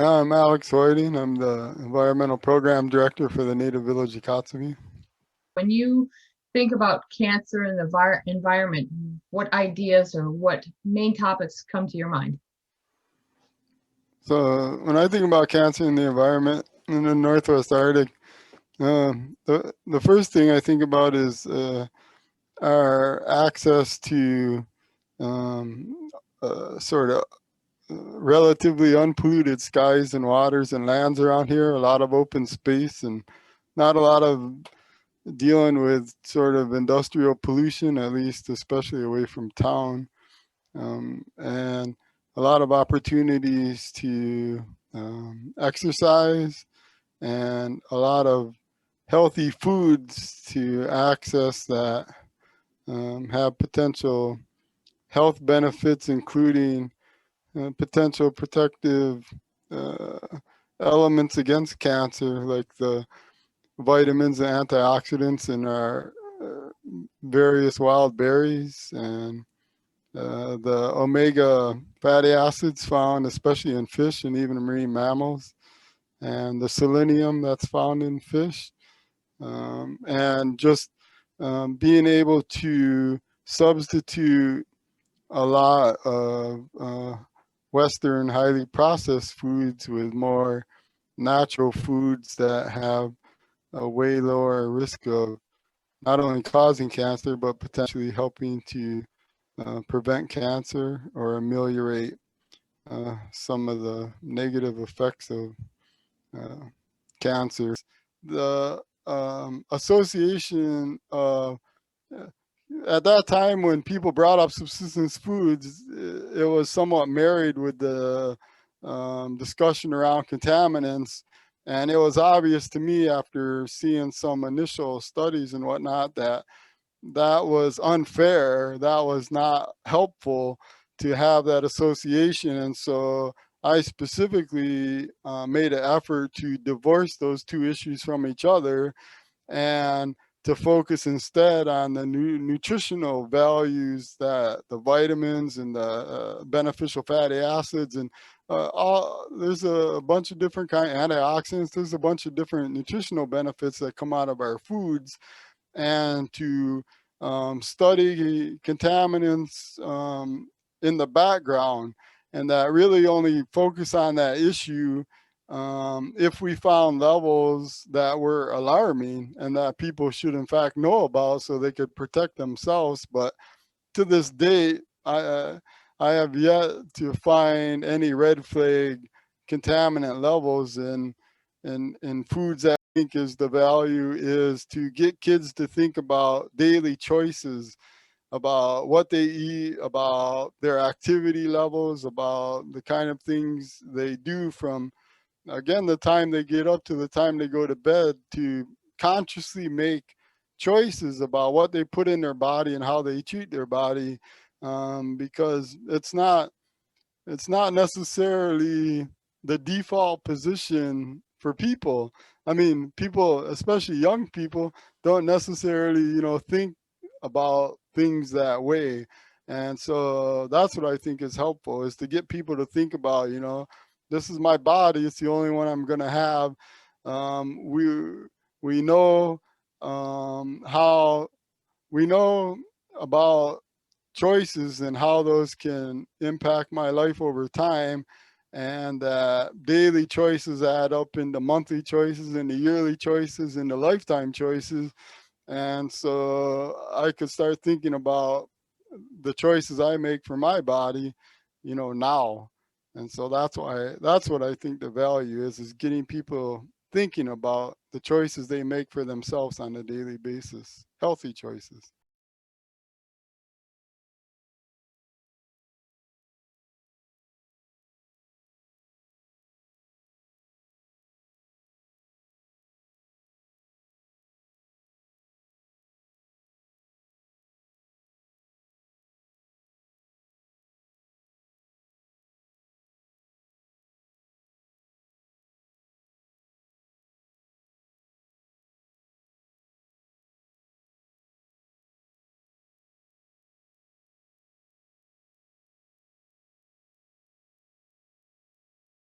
I'm Alex Whiting. I'm the Environmental Program Director for the Native Village Akatsubi. When you think about cancer and the environment, what ideas or what main topics come to your mind? So when I think about cancer in the environment in the Northwest Arctic, the first thing I think about is our access to sort of relatively unpolluted skies and waters and lands around here, a lot of open space and not a lot of dealing with sort of industrial pollution, at least especially away from town, and a lot of opportunities to exercise and a lot of healthy foods to access that have potential health benefits, including potential protective uh, elements against cancer, like the vitamins and antioxidants in our various wild berries and the omega fatty acids found especially in fish and even marine mammals, and the selenium that's found in fish, and just being able to substitute a lot of Western highly processed foods with more natural foods that have a way lower risk of not only causing cancer, but potentially helping to prevent cancer or ameliorate some of the negative effects of uh, cancer. The association of at that time when people brought up subsistence foods, it was somewhat married with the discussion around contaminants. And it was obvious to me after seeing some initial studies and whatnot that that was unfair. That was not helpful to have that association. And so I specifically made an effort to divorce those two issues from each other and to focus instead on the nutritional values, that the vitamins and the beneficial fatty acids and there's a bunch of different kind of antioxidants. There's a bunch of different nutritional benefits that come out of our foods, and to study contaminants in the background, and that really only focus on that issue if we found levels that were alarming and that people should in fact know about so they could protect themselves. But to this date, I have yet to find any red flag contaminant levels in foods that I think is the value is to get kids to think about daily choices, about what they eat, about their activity levels, about the kind of things they do from, again, the time they get up to the time they go to bed, to consciously make choices about what they put in their body and how they treat their body, because it's not necessarily the default position for people. I mean, people, especially young people, don't necessarily, think about things that way. And so that's what I think is helpful, is to get people to think about, this is my body. It's the only one I'm going to have. We know how we know about choices and how those can impact my life over time, and daily choices add up into monthly choices, into yearly choices, into lifetime choices. And so I could start thinking about the choices I make for my body, now. And so that's what I think the value is getting people thinking about the choices they make for themselves on a daily basis, healthy choices.